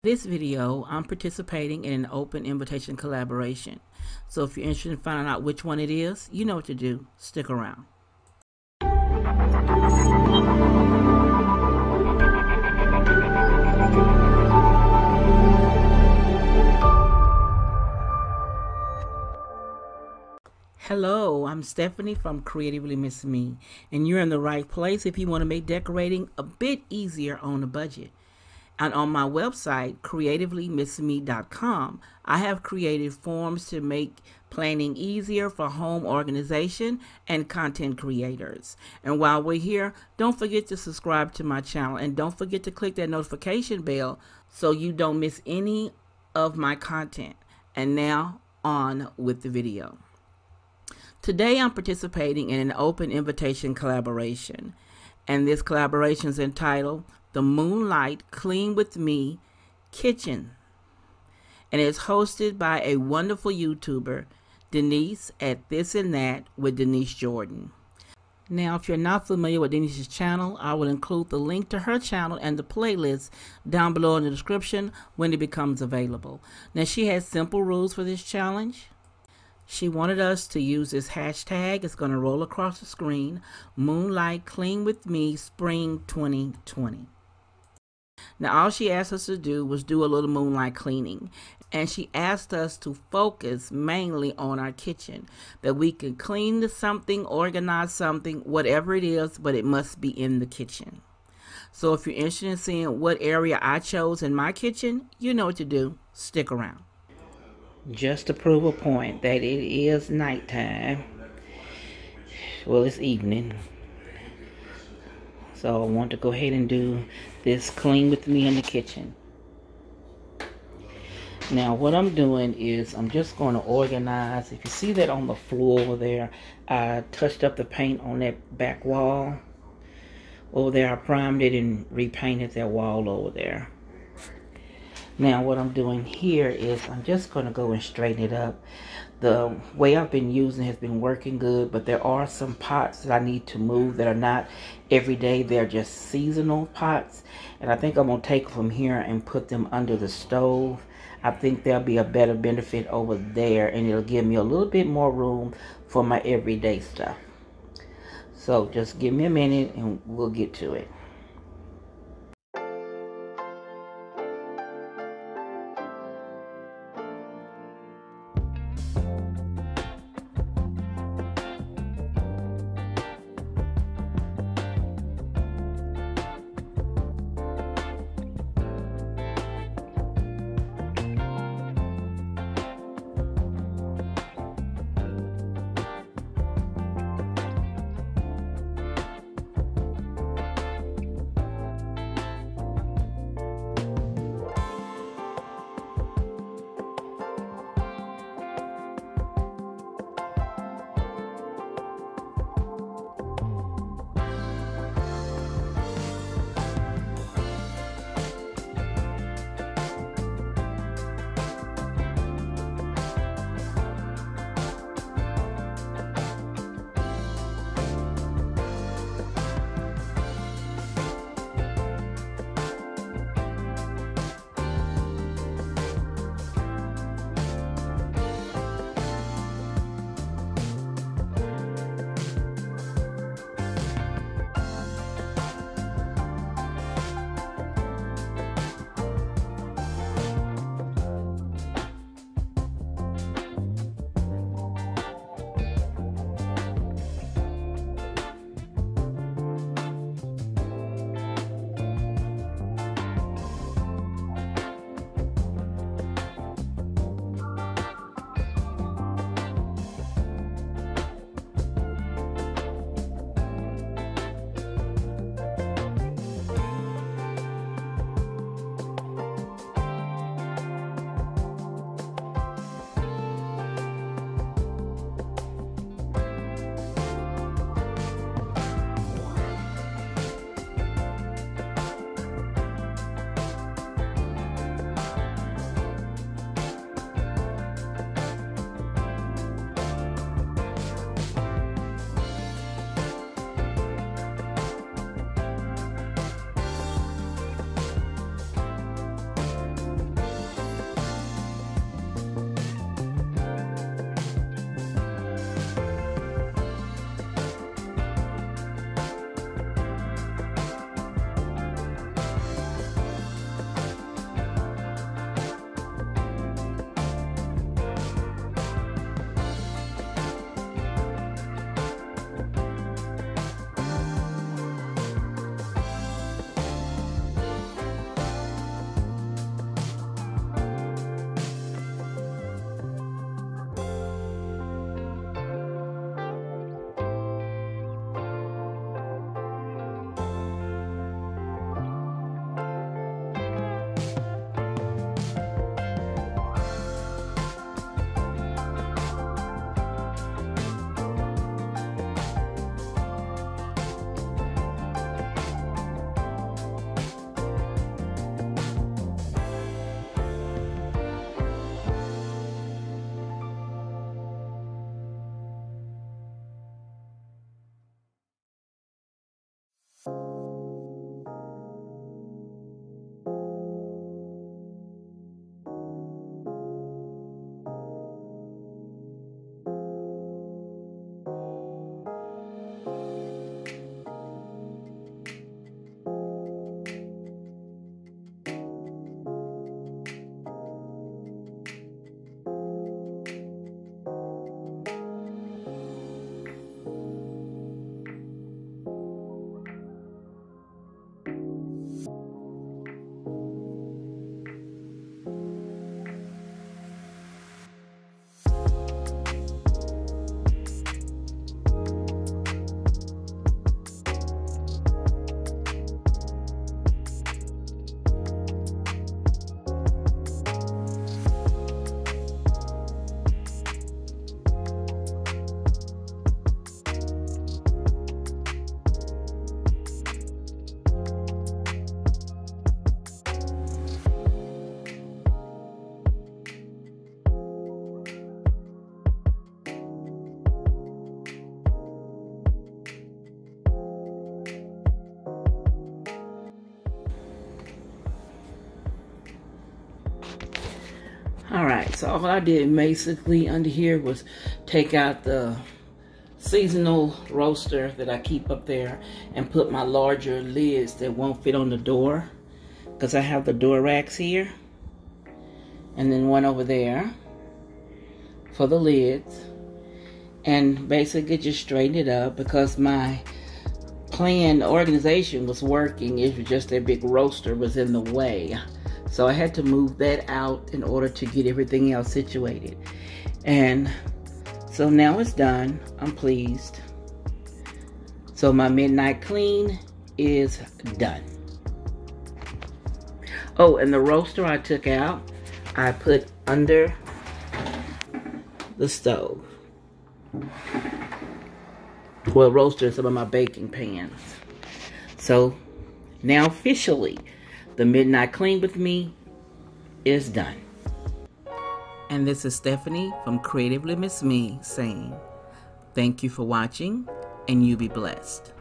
This video, I'm participating in an open invitation collaboration. So if you're interested in finding out which one it is, you know what to do. Stick around. Hello, I'm Stephanie from Creatively Miss Me, and you're in the right place if you want to make decorating a bit easier on a budget. And on my website, creativelymissme.com, I have created forms to make planning easier for home organization and content creators. And while we're here, don't forget to subscribe to my channel and don't forget to click that notification bell so you don't miss any of my content. And now on with the video. Today I'm participating in an open invitation collaboration, and this collaboration is entitled The Moonlight Clean With Me Kitchen, and it's hosted by a wonderful YouTuber, Denise at This and That with Denise Jordan. Now, if you're not familiar with Denise's channel, I will include the link to her channel and the playlist down below in the description when it becomes available. Now, she has simple rules for this challenge. She wanted us to use this hashtag. It's going to roll across the screen. Moonlight Clean With Me Spring 2020. Now all she asked us to do was do a little moonlight cleaning. And she asked us to focus mainly on our kitchen. That we can clean something, organize something, whatever it is, but it must be in the kitchen. So if you're interested in seeing what area I chose in my kitchen, you know what to do. Stick around. Just to prove a point that it is nighttime. Well, it's evening. So I want to go ahead and do this clean with me in the kitchen. Now what I'm doing is I'm just going to organize. If you see that on the floor over there, I touched up the paint on that back wall. Over there I primed it and repainted that wall over there. Now what I'm doing here is I'm just going to go and straighten it up. The way I've been using has been working good, but there are some pots that I need to move that are not everyday. They're just seasonal pots. And I think I'm going to take from here and put them under the stove. I think there'll be a better benefit over there, and it'll give me a little bit more room for my everyday stuff. So just give me a minute and we'll get to it. Alright, so all I did basically under here was take out the seasonal roaster that I keep up there and put my larger lids that won't fit on the door, because I have the door racks here and then one over there for the lids, and basically just straighten it up because my plan organization was working. It was just a big roaster was in the way, so I had to move that out in order to get everything else situated. And so now it's done. I'm pleased. So my midnight clean is done. Oh, and the roaster I took out, I put under the stove. Well, roaster some of my baking pans. So now officially, the midnight clean with me is done. And this is Stephanie from Creatively Miss Me saying, thank you for watching, and you be blessed.